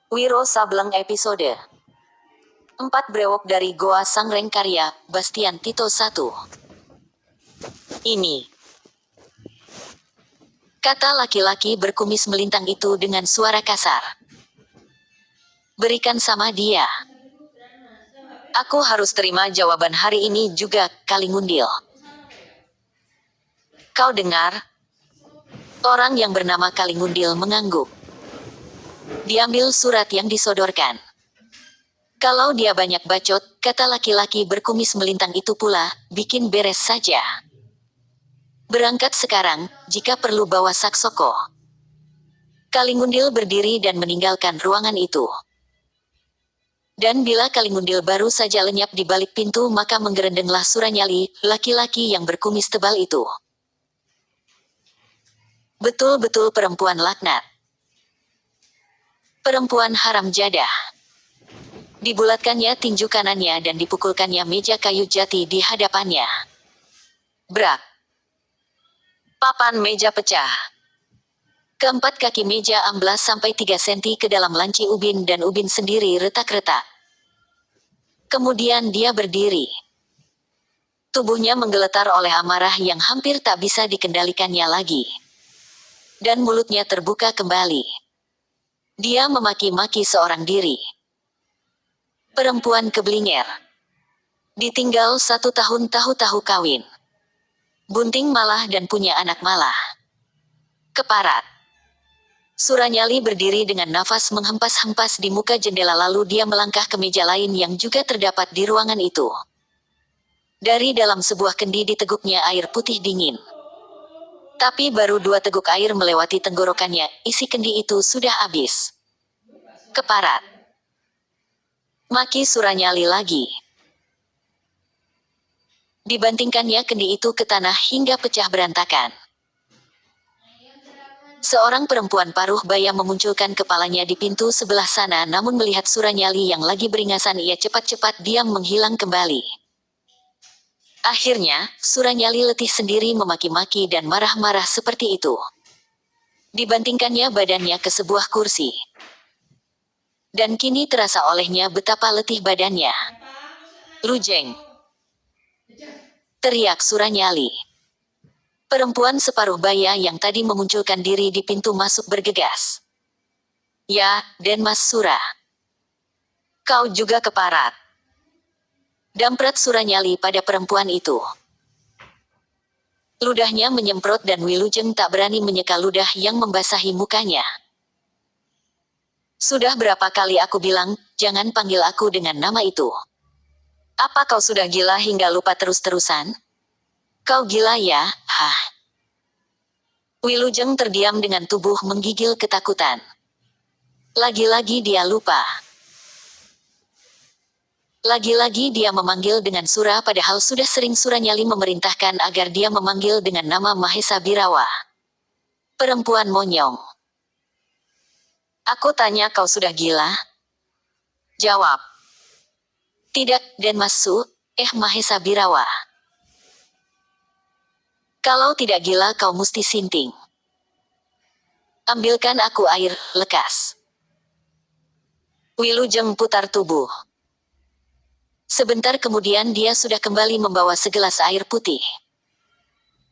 Wiro Sableng episode 4 Brewok dari Goa Sangreng karya Bastian Tito 1. Ini, kata laki-laki berkumis melintang itu dengan suara kasar. Berikan sama dia. Aku harus terima jawaban hari ini juga, Kalingundil. Kau dengar? Orang yang bernama Kalingundil mengangguk. Diambil surat yang disodorkan. Kalau dia banyak bacot, kata laki-laki berkumis melintang itu pula, bikin beres saja. Berangkat sekarang, jika perlu bawa Saksoko. Kalingundil berdiri dan meninggalkan ruangan itu. Dan bila Kalingundil baru saja lenyap di balik pintu maka menggerendenglah Suranyali, laki-laki yang berkumis tebal itu. Betul-betul perempuan laknat. Perempuan haram jadah. Dibulatkannya tinju kanannya dan dipukulkannya meja kayu jati di hadapannya. Brak. Papan meja pecah. Keempat kaki meja amblas sampai 3 senti ke dalam lanci ubin dan ubin sendiri retak-retak. Kemudian dia berdiri. Tubuhnya menggeletar oleh amarah yang hampir tak bisa dikendalikannya lagi. Dan mulutnya terbuka kembali. Dia memaki-maki seorang diri. Perempuan keblinger. Ditinggal 1 tahun tahu-tahu kawin. Bunting malah dan punya anak malah. Keparat. Suranyali berdiri dengan nafas menghempas-hempas di muka jendela lalu dia melangkah ke meja lain yang juga terdapat di ruangan itu. Dari dalam sebuah kendi diteguknya air putih dingin. Tapi baru 2 teguk air melewati tenggorokannya, isi kendi itu sudah habis. Keparat. Maki Suranyali lagi. Dibantingkannya kendi itu ke tanah hingga pecah berantakan. Seorang perempuan paruh baya memunculkan kepalanya di pintu sebelah sana namun melihat Suranyali yang lagi beringasan ia cepat-cepat diam menghilang kembali. Akhirnya, Suranyali letih sendiri memaki-maki dan marah-marah seperti itu. Dibantingkannya badannya ke sebuah kursi. Dan kini terasa olehnya betapa letih badannya. Lujeng. Teriak Suranyali. Perempuan separuh baya yang tadi memunculkan diri di pintu masuk bergegas. Ya, Den Mas Sura. Kau juga keparat. Damprat Suranyali pada perempuan itu. Ludahnya menyemprot dan Wilujeng tak berani menyeka ludah yang membasahi mukanya. Sudah berapa kali aku bilang, jangan panggil aku dengan nama itu. Apa kau sudah gila hingga lupa terus-terusan? Kau gila ya, hah? Wilujeng terdiam dengan tubuh menggigil ketakutan. Lagi-lagi dia lupa. Lagi-lagi dia memanggil dengan Sura padahal sudah sering Suranyali memerintahkan agar dia memanggil dengan nama Mahesa Birawa. Perempuan monyong. Aku tanya kau sudah gila? Jawab. Tidak, Den Mas Su, Mahesa Birawa. Kalau tidak gila kau mesti sinting. Ambilkan aku air, lekas. Wilujeng putar tubuh. Sebentar kemudian dia sudah kembali membawa segelas air putih.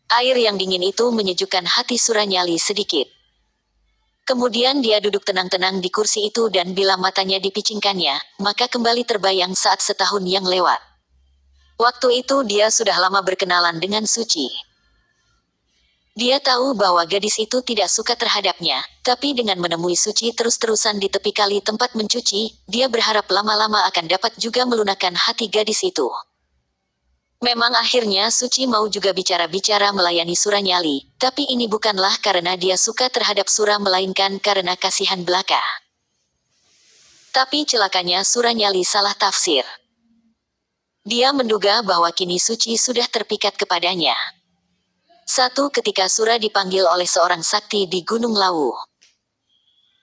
Air yang dingin itu menyejukkan hati Suranyali sedikit. Kemudian dia duduk tenang-tenang di kursi itu dan bila matanya dipicingkannya, maka kembali terbayang saat setahun yang lewat. Waktu itu dia sudah lama berkenalan dengan Suci. Dia tahu bahwa gadis itu tidak suka terhadapnya, tapi dengan menemui Suci terus-terusan di tepi kali tempat mencuci, dia berharap lama-lama akan dapat juga melunakkan hati gadis itu. Memang akhirnya Suci mau juga bicara-bicara melayani Suranyali, tapi ini bukanlah karena dia suka terhadap Sura melainkan karena kasihan belaka. Tapi celakanya Suranyali salah tafsir. Dia menduga bahwa kini Suci sudah terpikat kepadanya. Satu ketika Sura dipanggil oleh seorang sakti di Gunung Lawu.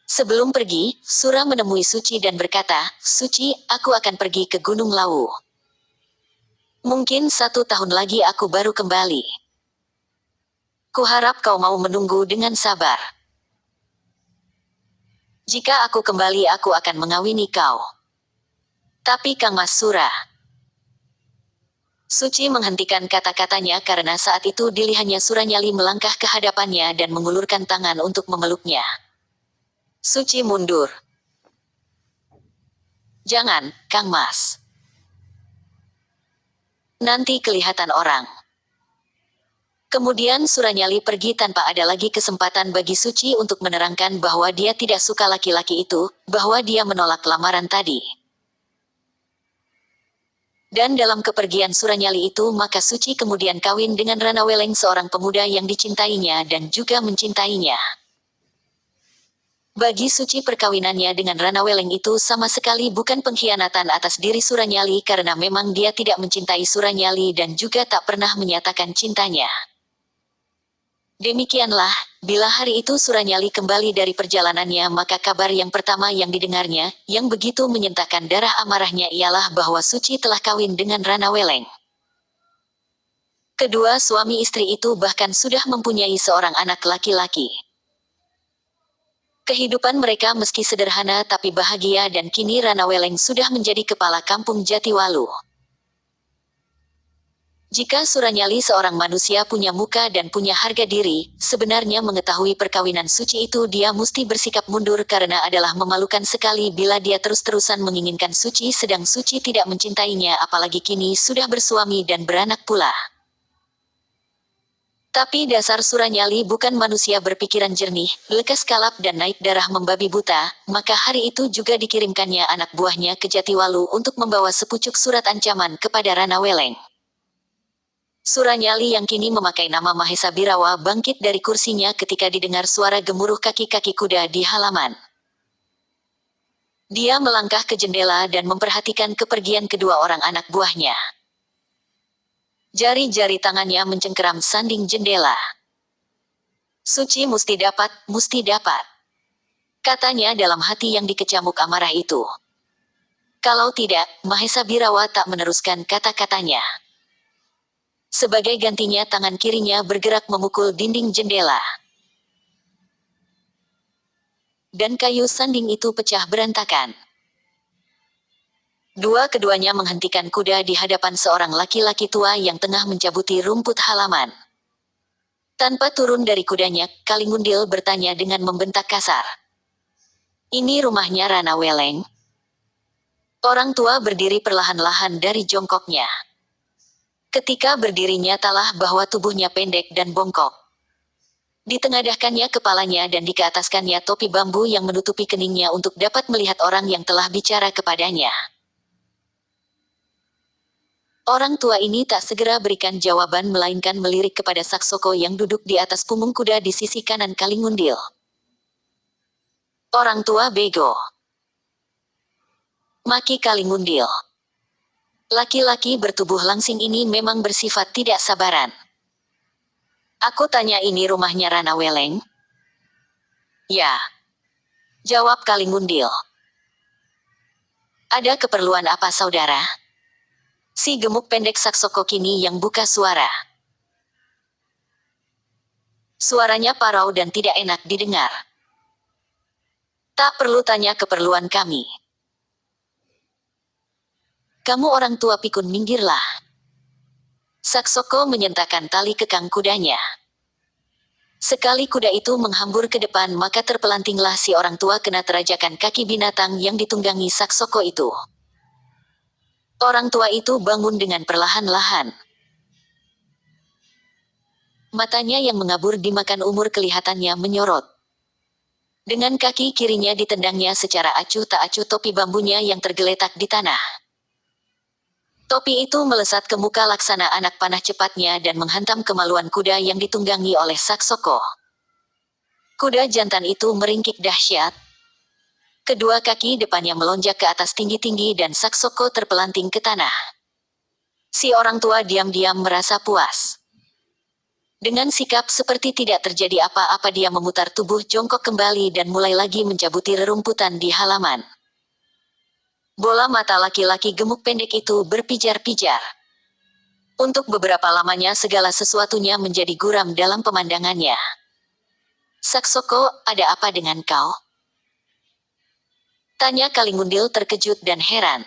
Sebelum pergi, Sura menemui Suci dan berkata, Suci, aku akan pergi ke Gunung Lawu. Mungkin 1 tahun lagi aku baru kembali. Kuharap kau mau menunggu dengan sabar. Jika aku kembali aku akan mengawini kau. Tapi Kang Mas Sura. Suci menghentikan kata-katanya karena saat itu dilihatnya Suranyali melangkah ke hadapannya dan mengulurkan tangan untuk memeluknya. Suci mundur. Jangan, Kang Mas. Nanti kelihatan orang. Kemudian Suranyali pergi tanpa ada lagi kesempatan bagi Suci untuk menerangkan bahwa dia tidak suka laki-laki itu, bahwa dia menolak lamaran tadi. Dan dalam kepergian Suranyali itu maka Suci kemudian kawin dengan Ranaweleng, seorang pemuda yang dicintainya dan juga mencintainya. Bagi Suci perkawinannya dengan Ranaweleng itu sama sekali bukan pengkhianatan atas diri Suranyali karena memang dia tidak mencintai Suranyali dan juga tak pernah menyatakan cintanya. Demikianlah, bila hari itu Suranyali kembali dari perjalanannya maka kabar yang pertama yang didengarnya, yang begitu menyentakkan darah amarahnya ialah bahwa Suci telah kawin dengan Ranaweleng. Kedua suami istri itu bahkan sudah mempunyai seorang anak laki-laki. Kehidupan mereka meski sederhana tapi bahagia dan kini Ranaweleng sudah menjadi kepala kampung Jatiwalu. Jika Suranyali seorang manusia punya muka dan punya harga diri, sebenarnya mengetahui perkawinan Suci itu dia mesti bersikap mundur karena adalah memalukan sekali bila dia terus-terusan menginginkan Suci sedang Suci tidak mencintainya apalagi kini sudah bersuami dan beranak pula. Tapi dasar Suranyali bukan manusia berpikiran jernih, lekas kalap dan naik darah membabi buta, maka hari itu juga dikirimkannya anak buahnya ke Jatiwalu untuk membawa sepucuk surat ancaman kepada Ranaweleng. Suranyali yang kini memakai nama Mahesa Birawa bangkit dari kursinya ketika didengar suara gemuruh kaki-kaki kuda di halaman. Dia melangkah ke jendela dan memperhatikan kepergian kedua orang anak buahnya. Jari-jari tangannya mencengkeram sanding jendela. Suci mesti dapat, katanya dalam hati yang dikecamuk amarah itu. Kalau tidak, Mahesa Birawa tak meneruskan kata-katanya. Sebagai gantinya tangan kirinya bergerak memukul dinding jendela. Dan kayu sanding itu pecah berantakan. Keduanya menghentikan kuda di hadapan seorang laki-laki tua yang tengah mencabuti rumput halaman. Tanpa turun dari kudanya, Kalingundil bertanya dengan membentak kasar. Ini rumahnya Ranaweleng? Orang tua berdiri perlahan-lahan dari jongkoknya. Ketika berdiri nyatalah bahwa tubuhnya pendek dan bongkok. Ditengadahkannya kepalanya dan dikeataskannya topi bambu yang menutupi keningnya untuk dapat melihat orang yang telah bicara kepadanya. Orang tua ini tak segera berikan jawaban melainkan melirik kepada Saksoko yang duduk di atas punggung kuda di sisi kanan Kalingundil. Orang tua bego, maki Kalingundil. Laki-laki bertubuh langsing ini memang bersifat tidak sabaran. Aku tanya ini rumahnya Ranaweleng? Ya. Jawab Kalingundil. Ada keperluan apa saudara? Si gemuk pendek Saksoko kini yang buka suara. Suaranya parau dan tidak enak didengar. Tak perlu tanya keperluan kami. Kamu orang tua pikun, minggirlah. Saksoko menyentakkan tali kekang kudanya. Sekali kuda itu menghambur ke depan maka terpelantinglah si orang tua kena terajakan kaki binatang yang ditunggangi Saksoko itu. Orang tua itu bangun dengan perlahan-lahan. Matanya yang mengabur dimakan umur kelihatannya menyorot. Dengan kaki kirinya ditendangnya secara acuh tak acuh topi bambunya yang tergeletak di tanah. Topi itu melesat ke muka laksana anak panah cepatnya dan menghantam kemaluan kuda yang ditunggangi oleh Saksoko. Kuda jantan itu meringkik dahsyat. Kedua kaki depannya melonjak ke atas tinggi-tinggi dan Saksoko terpelanting ke tanah. Si orang tua diam-diam merasa puas. Dengan sikap seperti tidak terjadi apa-apa dia memutar tubuh jongkok kembali dan mulai lagi mencabuti rerumputan di halaman. Bola mata laki-laki gemuk pendek itu berpijar-pijar. Untuk beberapa lamanya segala sesuatunya menjadi guram dalam pemandangannya. Saksoko, ada apa dengan kau? Tanya Kalingundil terkejut dan heran.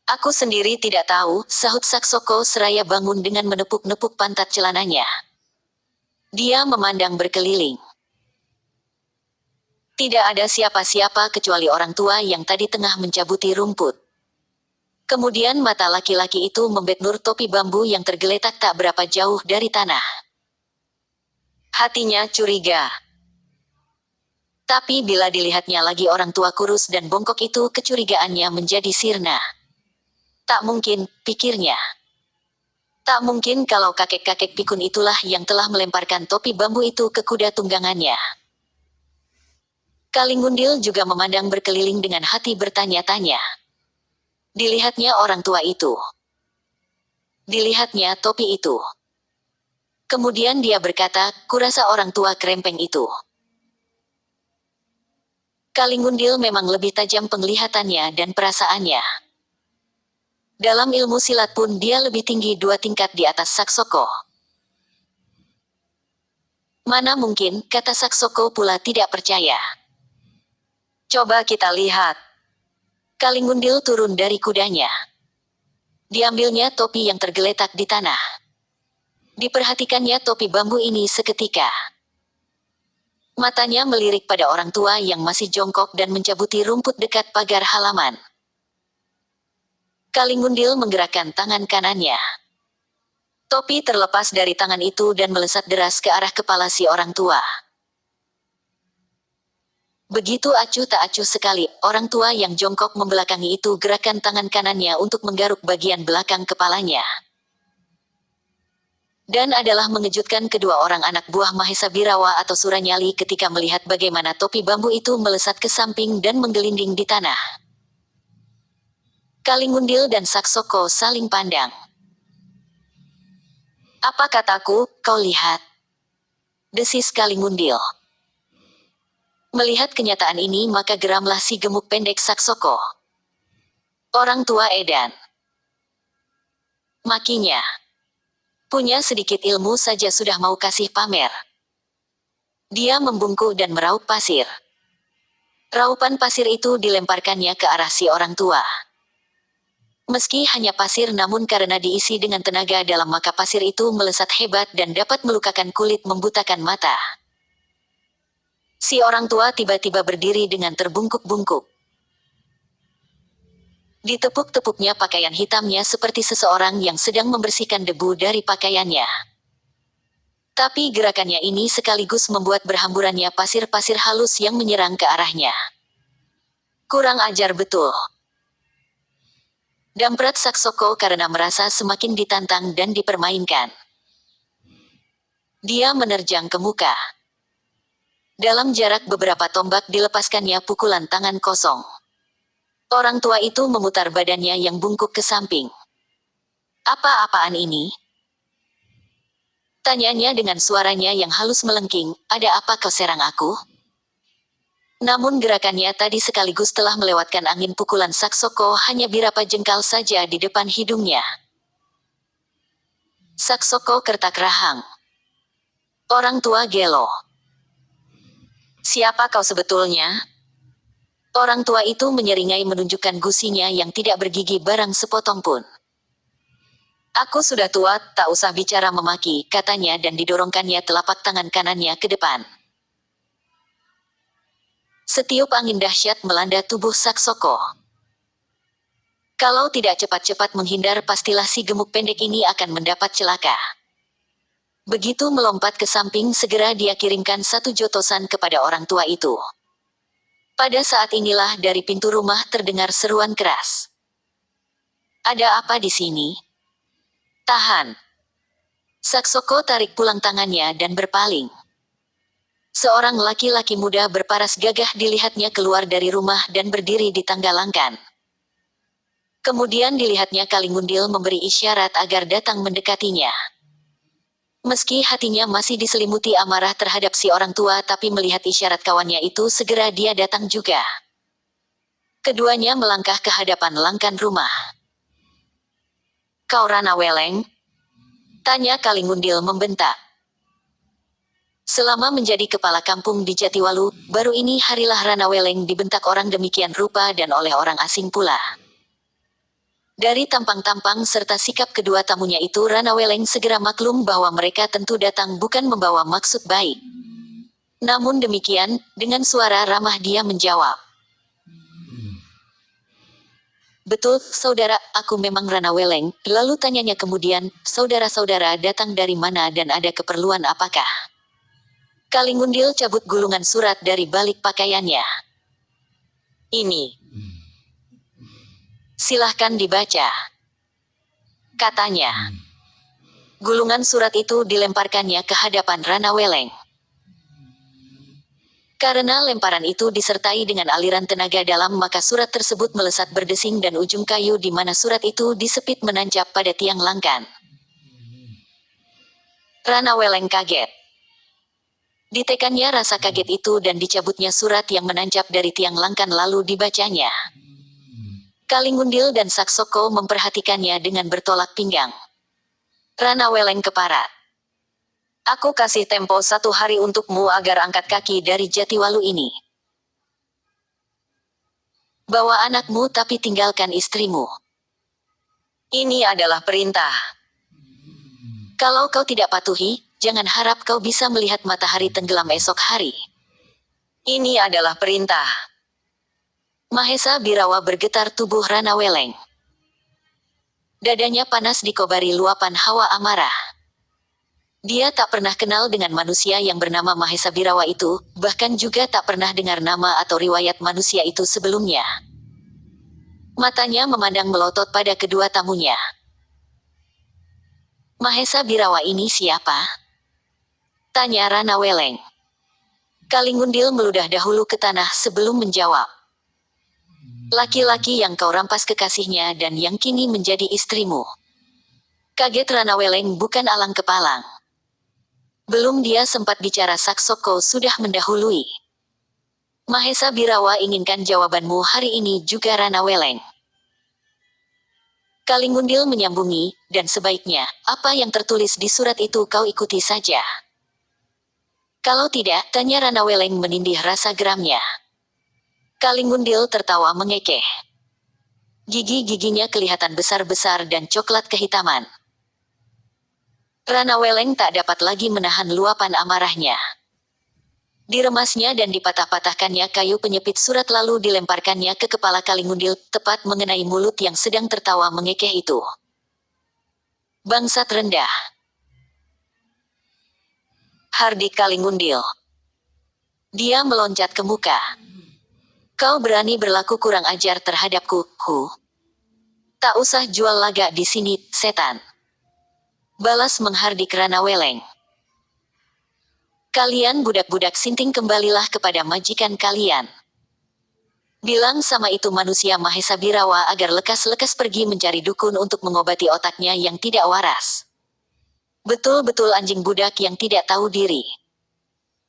Aku sendiri tidak tahu, sahut Saksoko seraya bangun dengan menepuk-nepuk pantat celananya. Dia memandang berkeliling. Tidak ada siapa-siapa kecuali orang tua yang tadi tengah mencabuti rumput. Kemudian mata laki-laki itu membeknur topi bambu yang tergeletak tak berapa jauh dari tanah. Hatinya curiga. Tapi bila dilihatnya lagi orang tua kurus dan bongkok itu, kecurigaannya menjadi sirna. Tak mungkin, pikirnya. Tak mungkin kalau kakek-kakek pikun itulah yang telah melemparkan topi bambu itu ke kuda tunggangannya. Kalingundil juga memandang berkeliling dengan hati bertanya-tanya. Dilihatnya orang tua itu. Dilihatnya topi itu. Kemudian dia berkata, kurasa orang tua kerempeng itu. Kalingundil memang lebih tajam penglihatannya dan perasaannya. Dalam ilmu silat pun dia lebih tinggi 2 tingkat di atas Saksoko. Mana mungkin, kata Saksoko pula tidak percaya. Coba kita lihat. Kalingundil turun dari kudanya. Diambilnya topi yang tergeletak di tanah. Diperhatikannya topi bambu ini seketika. Matanya melirik pada orang tua yang masih jongkok dan mencabuti rumput dekat pagar halaman. Kalingundil menggerakkan tangan kanannya. Topi terlepas dari tangan itu dan melesat deras ke arah kepala si orang tua. Begitu acuh tak acuh sekali, orang tua yang jongkok membelakangi itu gerakan tangan kanannya untuk menggaruk bagian belakang kepalanya. Dan adalah mengejutkan kedua orang anak buah Mahesa Birawa atau Suranyali ketika melihat bagaimana topi bambu itu melesat ke samping dan menggelinding di tanah. Kalingundil dan Saksoko saling pandang. Apa kataku, kau lihat? Desis Kalingundil. Melihat kenyataan ini maka geramlah si gemuk pendek Saksoko. Orang tua edan. Makinya. Punya sedikit ilmu saja sudah mau kasih pamer. Dia membungkuk dan meraup pasir. Raupan pasir itu dilemparkannya ke arah si orang tua. Meski hanya pasir namun karena diisi dengan tenaga dalam maka pasir itu melesat hebat dan dapat melukakan kulit membutakan mata. Si orang tua tiba-tiba berdiri dengan terbungkuk-bungkuk. Ditepuk-tepuknya pakaian hitamnya seperti seseorang yang sedang membersihkan debu dari pakaiannya. Tapi gerakannya ini sekaligus membuat berhamburannya pasir-pasir halus yang menyerang ke arahnya. Kurang ajar betul. Damprat Saksoko karena merasa semakin ditantang dan dipermainkan. Dia menerjang ke muka. Dalam jarak beberapa tombak dilepaskannya pukulan tangan kosong. Orang tua itu memutar badannya yang bungkuk ke samping. Apa-apaan ini? Tanyanya dengan suaranya yang halus melengking, ada apa kau serang aku? Namun gerakannya tadi sekaligus telah melewatkan angin pukulan Saksoko hanya birapa jengkal saja di depan hidungnya. Saksoko kertak rahang. Orang tua gelo. Siapa kau sebetulnya? Orang tua itu menyeringai menunjukkan gusinya yang tidak bergigi barang sepotong pun. Aku sudah tua, tak usah bicara memaki, katanya dan didorongkannya telapak tangan kanannya ke depan. Setiup angin dahsyat melanda tubuh Saksoko. Kalau tidak cepat-cepat menghindar pastilah si gemuk pendek ini akan mendapat celaka. Begitu melompat ke samping segera dia kirimkan satu jotosan kepada orang tua itu. Pada saat inilah dari pintu rumah terdengar seruan keras. Ada apa di sini? Tahan. Saksoko tarik pulang tangannya dan berpaling. Seorang laki-laki muda berparas gagah dilihatnya keluar dari rumah dan berdiri di tangga langkan. Kemudian dilihatnya Kalingundil memberi isyarat agar datang mendekatinya. Meski hatinya masih diselimuti amarah terhadap si orang tua tapi melihat isyarat kawannya itu segera dia datang juga. Keduanya melangkah ke hadapan langkan rumah. Kau Rana Weleng? Tanya Kalingundil membentak. Selama menjadi kepala kampung di Jatiwalu, baru ini harilah Rana Weleng dibentak orang demikian rupa dan oleh orang asing pula. Dari tampang-tampang serta sikap kedua tamunya itu Rana Weleng segera maklum bahwa mereka tentu datang bukan membawa maksud baik. Namun demikian, dengan suara ramah dia menjawab. Betul, saudara, aku memang Rana Weleng. Lalu tanyanya kemudian, saudara-saudara datang dari mana dan ada keperluan apakah? Kalingundil cabut gulungan surat dari balik pakaiannya. Ini. Silahkan dibaca. Katanya. Gulungan surat itu dilemparkannya ke hadapan Rana Weleng. Karena lemparan itu disertai dengan aliran tenaga dalam maka surat tersebut melesat berdesing dan ujung kayu di mana surat itu disepit menancap pada tiang langkan. Rana Weleng kaget. Ditekannya rasa kaget itu dan dicabutnya surat yang menancap dari tiang langkan lalu dibacanya. Kalingundil dan Saksoko memperhatikannya dengan bertolak pinggang. Rana Weleng keparat. Aku kasih tempo 1 hari untukmu agar angkat kaki dari Jatiwalu ini. Bawa anakmu tapi tinggalkan istrimu. Ini adalah perintah. Kalau kau tidak patuhi, jangan harap kau bisa melihat matahari tenggelam esok hari. Ini adalah perintah. Mahesa Birawa bergetar tubuh Rana Weleng. Dadanya panas dikobari luapan hawa amarah. Dia tak pernah kenal dengan manusia yang bernama Mahesa Birawa itu, bahkan juga tak pernah dengar nama atau riwayat manusia itu sebelumnya. Matanya memandang melotot pada kedua tamunya. Mahesa Birawa ini siapa? Tanya Rana Weleng. Kalingundil meludah dahulu ke tanah sebelum menjawab. Laki-laki yang kau rampas kekasihnya dan yang kini menjadi istrimu. Kaget Rana Weleng bukan alang kepalang. Belum dia sempat bicara Saksoko sudah mendahului. Mahesa Birawa inginkan jawabanmu hari ini juga Rana Weleng. Kalingundil menyambungi, dan sebaiknya, apa yang tertulis di surat itu kau ikuti saja. Kalau tidak, tanya Rana Weleng menindih rasa geramnya. Kalingundil tertawa mengekeh. Gigi-giginya kelihatan besar-besar dan coklat kehitaman. Rana Weleng tak dapat lagi menahan luapan amarahnya. Diremasnya dan dipatah-patahkannya kayu penyepit surat lalu dilemparkannya ke kepala Kalingundil tepat mengenai mulut yang sedang tertawa mengekeh itu. Bangsat rendah. Hardik Kalingundil. Dia meloncat ke muka. Kau berani berlaku kurang ajar terhadapku, hu? Tak usah jual lagak di sini, setan. Balas menghardik Rana Weleng. Kalian budak-budak sinting kembalilah kepada majikan kalian. Bilang sama itu manusia Mahesa Birawa agar lekas-lekas pergi mencari dukun untuk mengobati otaknya yang tidak waras. Betul-betul anjing budak yang tidak tahu diri.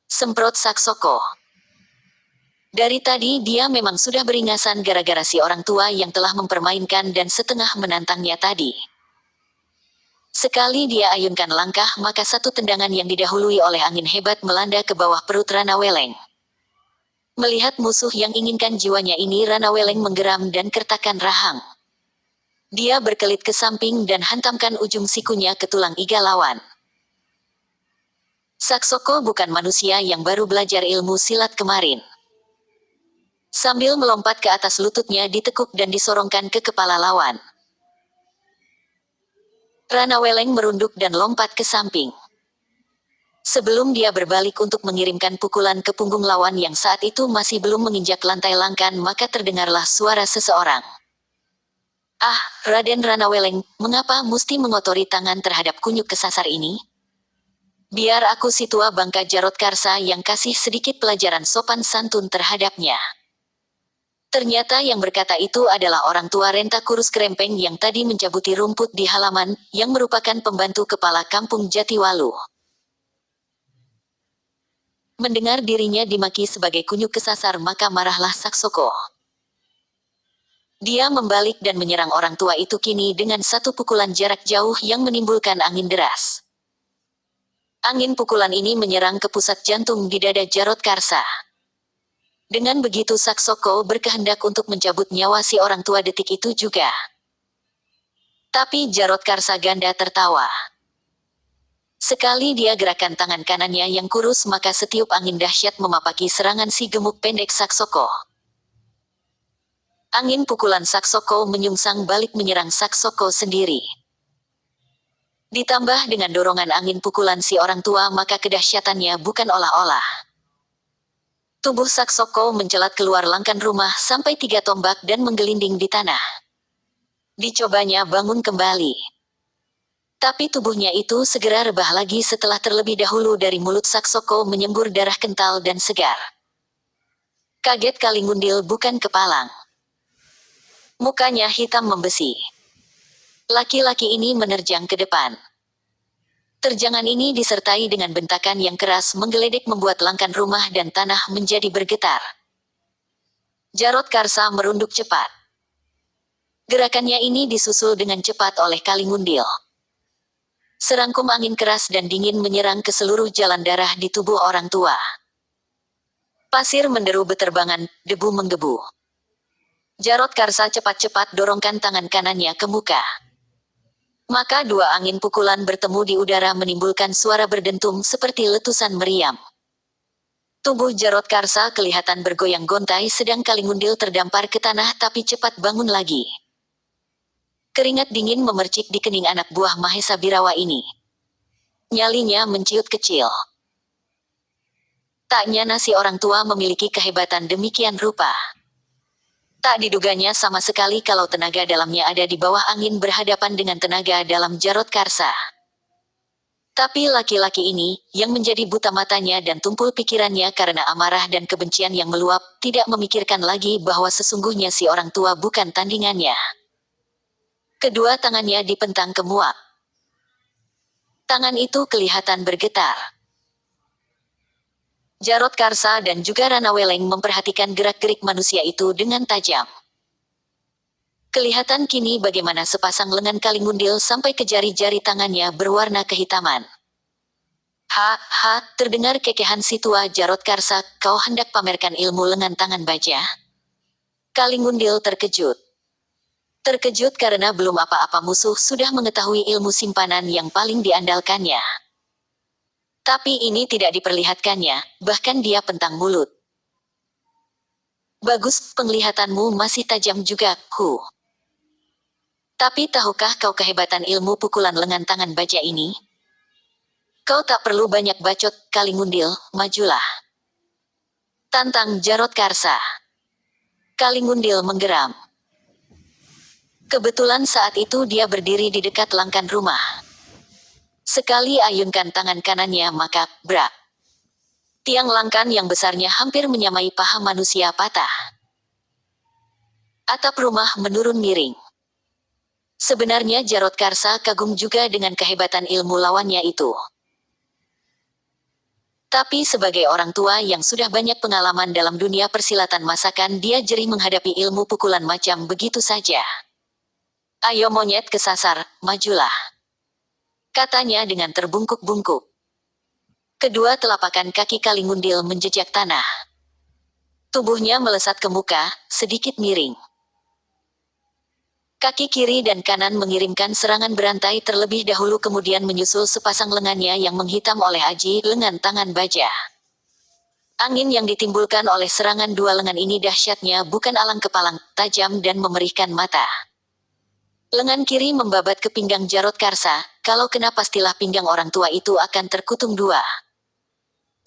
Semprot Saksoko. Dari tadi dia memang sudah beringasan gara-gara si orang tua yang telah mempermainkan dan setengah menantangnya tadi. Sekali dia ayunkan langkah maka satu tendangan yang didahului oleh angin hebat melanda ke bawah perut Rana Weleng. Melihat musuh yang inginkan jiwanya ini Rana Weleng menggeram dan kertakan rahang. Dia berkelit ke samping dan hantamkan ujung sikunya ke tulang iga lawan. Saksoko bukan manusia yang baru belajar ilmu silat kemarin. Sambil melompat ke atas lututnya ditekuk dan disorongkan ke kepala lawan. Rana Weleng merunduk dan lompat ke samping. Sebelum dia berbalik untuk mengirimkan pukulan ke punggung lawan yang saat itu masih belum menginjak lantai langkan maka terdengarlah suara seseorang. Ah, Raden Rana Weleng, mengapa mesti mengotori tangan terhadap kunyuk kesasar ini? Biar aku si tua bangka Jarot Karsa yang kasih sedikit pelajaran sopan santun terhadapnya. Ternyata yang berkata itu adalah orang tua renta kurus kerempeng yang tadi mencabuti rumput di halaman, yang merupakan pembantu kepala kampung Jatiwalu. Mendengar dirinya dimaki sebagai kunyuk kesasar maka marahlah Saksoko. Dia membalik dan menyerang orang tua itu kini dengan satu pukulan jarak jauh yang menimbulkan angin deras. Angin pukulan ini menyerang ke pusat jantung di dada Jarod Karsa. Dengan begitu Saksoko berkehendak untuk mencabut nyawa si orang tua detik itu juga. Tapi Jarod Karsa ganda tertawa. Sekali dia gerakkan tangan kanannya yang kurus, maka setiup angin dahsyat memapaki serangan si gemuk pendek Saksoko. Angin pukulan Saksoko menyungsang balik menyerang Saksoko sendiri. Ditambah dengan dorongan angin pukulan si orang tua, maka kedahsyatannya bukan olah-olah. Tubuh Saksoko mencelat keluar langkan rumah sampai 3 tombak dan menggelinding di tanah. Dicobanya bangun kembali. Tapi tubuhnya itu segera rebah lagi setelah terlebih dahulu dari mulut Saksoko menyembur darah kental dan segar. Kaget Kalingundil bukan kepalang. Mukanya hitam membesi. Laki-laki ini menerjang ke depan. Terjangan ini disertai dengan bentakan yang keras menggeledek membuat langkan rumah dan tanah menjadi bergetar. Jarod Karsa merunduk cepat. Gerakannya ini disusul dengan cepat oleh Kalingundil. Serangkum angin keras dan dingin menyerang ke seluruh jalan darah di tubuh orang tua. Pasir menderu beterbangan, debu menggebu. Jarod Karsa cepat-cepat dorongkan tangan kanannya ke muka. Maka 2 angin pukulan bertemu di udara menimbulkan suara berdentum seperti letusan meriam. Tubuh Jarod Karsa kelihatan bergoyang gontai sedang Kalingundil terdampar ke tanah tapi cepat bangun lagi. Keringat dingin memercik di kening anak buah Mahesa Birawa ini. Nyalinya menciut kecil. Tak nyana si orang tua memiliki kehebatan demikian rupa. Tak diduganya sama sekali kalau tenaga dalamnya ada di bawah angin berhadapan dengan tenaga dalam Jarod Karsa. Tapi laki-laki ini, yang menjadi buta matanya dan tumpul pikirannya karena amarah dan kebencian yang meluap, tidak memikirkan lagi bahwa sesungguhnya si orang tua bukan tandingannya. Kedua tangannya dipentang ke muak. Tangan itu kelihatan bergetar. Jarod Karsa dan juga Rana Weleng memperhatikan gerak-gerik manusia itu dengan tajam. Kelihatan kini bagaimana sepasang lengan Kalingundil sampai ke jari-jari tangannya berwarna kehitaman. Terdengar kekehan si tua Jarod Karsa, kau hendak pamerkan ilmu lengan tangan baja? Kalingundil terkejut. Terkejut karena belum apa-apa musuh sudah mengetahui ilmu simpanan yang paling diandalkannya. Tapi ini tidak diperlihatkannya, bahkan dia pentang mulut. Bagus, penglihatanmu masih tajam juga, Hu. Tapi tahukah kau kehebatan ilmu pukulan lengan tangan baja ini? Kau tak perlu banyak bacot, Kalingundil, majulah. Tantang Jarod Karsa. Kalingundil menggeram. Kebetulan saat itu dia berdiri di dekat langkan rumah. Sekali ayunkan tangan kanannya maka, brak. Tiang langkan yang besarnya hampir menyamai paha manusia patah. Atap rumah menurun miring. Sebenarnya Jarod Karsa kagum juga dengan kehebatan ilmu lawannya itu. Tapi sebagai orang tua yang sudah banyak pengalaman dalam dunia persilatan masakan, dia jerih menghadapi ilmu pukulan macam begitu saja. Ayo monyet kesasar, majulah. Katanya dengan terbungkuk-bungkuk. Kedua telapakan kaki Kalingundil menjejak tanah. Tubuhnya melesat ke muka, sedikit miring. Kaki kiri dan kanan mengirimkan serangan berantai terlebih dahulu, kemudian menyusul sepasang lengannya yang menghitam oleh aji lengan tangan baja. Angin yang ditimbulkan oleh serangan 2 lengan ini dahsyatnya bukan alang kepalang, tajam dan memerihkan mata. Lengan kiri membabat ke pinggang Jarod Karsa, kalau kena pastilah pinggang orang tua itu akan terkutung 2.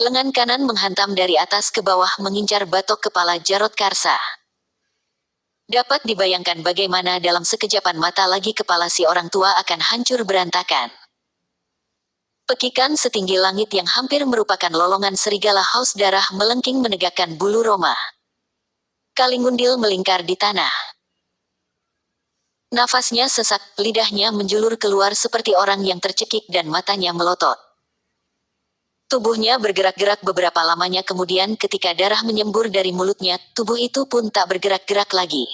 Lengan kanan menghantam dari atas ke bawah mengincar batok kepala Jarod Karsa. Dapat dibayangkan bagaimana dalam sekejapan mata lagi kepala si orang tua akan hancur berantakan. Pekikan setinggi langit yang hampir merupakan lolongan serigala haus darah melengking menegakkan bulu roma. Kalingundil melingkar di tanah. Nafasnya sesak, lidahnya menjulur keluar seperti orang yang tercekik dan matanya melotot. Tubuhnya bergerak-gerak beberapa lamanya, kemudian ketika darah menyembur dari mulutnya, tubuh itu pun tak bergerak-gerak lagi.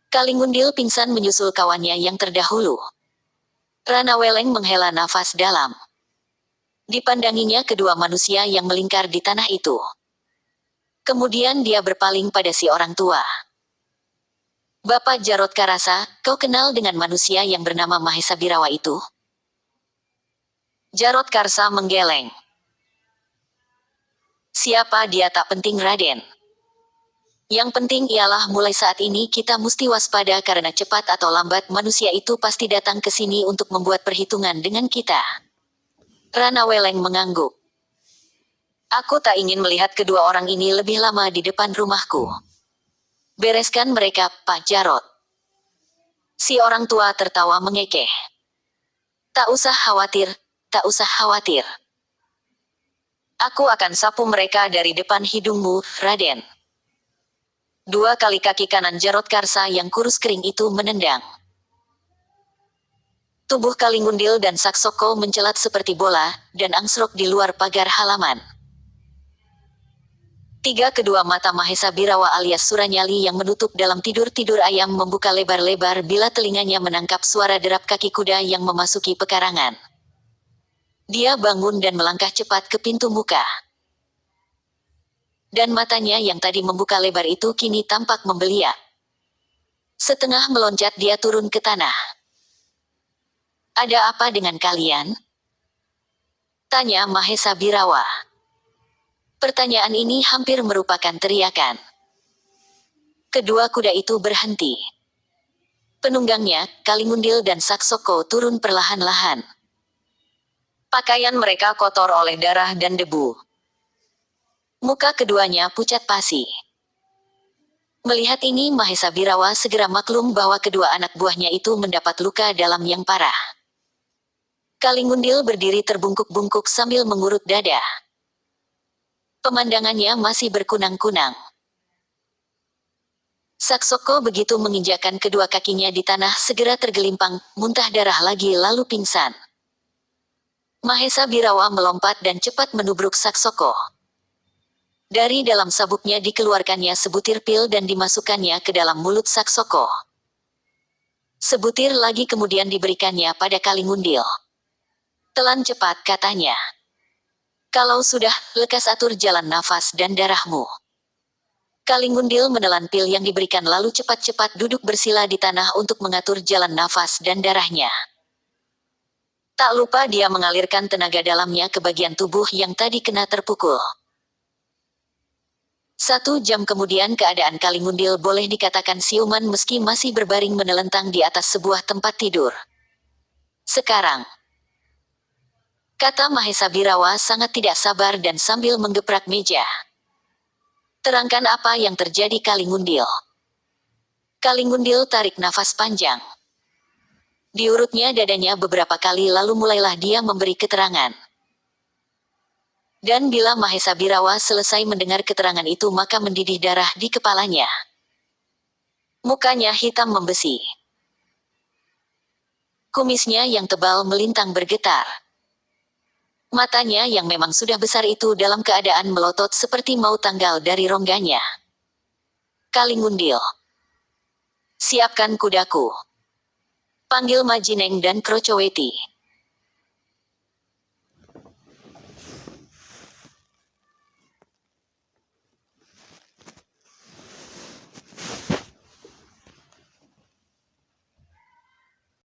Kalingundil pingsan menyusul kawannya yang terdahulu. Rana Weleng menghela nafas dalam. Dipandanginya kedua manusia yang melingkar di tanah itu. Kemudian dia berpaling pada si orang tua. Bapak Jarod Karasa, kau kenal dengan manusia yang bernama Mahesa Birawa itu? Jarod Karsa menggeleng. Siapa dia tak penting Raden. Yang penting ialah mulai saat ini kita mesti waspada karena cepat atau lambat manusia itu pasti datang ke sini untuk membuat perhitungan dengan kita. Rana Weleng mengangguk. Aku tak ingin melihat kedua orang ini lebih lama di depan rumahku. Bereskan mereka, Pak Jarod. Si orang tua tertawa mengekeh. Tak usah khawatir, tak usah khawatir. Aku akan sapu mereka dari depan hidungmu, Raden. Dua kali kaki kanan Jarod Karsa yang kurus kering itu menendang. Tubuh Kalingundil dan Saksoko mencelat seperti bola, dan angsrok di luar pagar halaman. Kedua mata Mahesa Birawa alias Suranyali yang menutup dalam tidur-tidur ayam membuka lebar-lebar bila telinganya menangkap suara derap kaki kuda yang memasuki pekarangan. Dia bangun dan melangkah cepat ke pintu muka. Dan matanya yang tadi membuka lebar itu kini tampak membeliak. Setengah meloncat dia turun ke tanah. Ada apa dengan kalian? Tanya Mahesa Birawa. Pertanyaan ini hampir merupakan teriakan. Kedua kuda itu berhenti. Penunggangnya, Kalingundil dan Saksoko turun perlahan-lahan. Pakaian mereka kotor oleh darah dan debu. Muka keduanya pucat pasi. Melihat ini Mahesa Birawa segera maklum bahwa kedua anak buahnya itu mendapat luka dalam yang parah. Kalingundil berdiri terbungkuk-bungkuk sambil mengurut dada. Pemandangannya masih berkunang-kunang. Saksoko begitu menginjakkan kedua kakinya di tanah segera tergelimpang, muntah darah lagi lalu pingsan. Mahesa Birawa melompat dan cepat menubruk Saksoko. Dari dalam sabuknya dikeluarkannya sebutir pil dan dimasukkannya ke dalam mulut Saksoko. Sebutir lagi kemudian diberikannya pada Kalingundil. Telan cepat katanya. Kalau sudah, lekas atur jalan nafas dan darahmu. Kalingundil menelan pil yang diberikan lalu cepat-cepat duduk bersila di tanah untuk mengatur jalan nafas dan darahnya. Tak lupa dia mengalirkan tenaga dalamnya ke bagian tubuh yang tadi kena terpukul. 1 jam kemudian keadaan Kalingundil boleh dikatakan siuman meski masih berbaring menelentang di atas sebuah tempat tidur. Sekarang, kata Mahesa Birawa sangat tidak sabar dan sambil menggeprak meja. Terangkan apa yang terjadi Kalingundil. Kalingundil tarik nafas panjang. Diurutnya dadanya beberapa kali lalu mulailah dia memberi keterangan. Dan bila Mahesa Birawa selesai mendengar keterangan itu maka mendidih darah di kepalanya. Mukanya hitam membesi. Kumisnya yang tebal melintang bergetar. Matanya yang memang sudah besar itu dalam keadaan melotot seperti mau tanggal dari rongganya. Kalingundil. Siapkan kudaku. Panggil Majineng dan Krocoweti.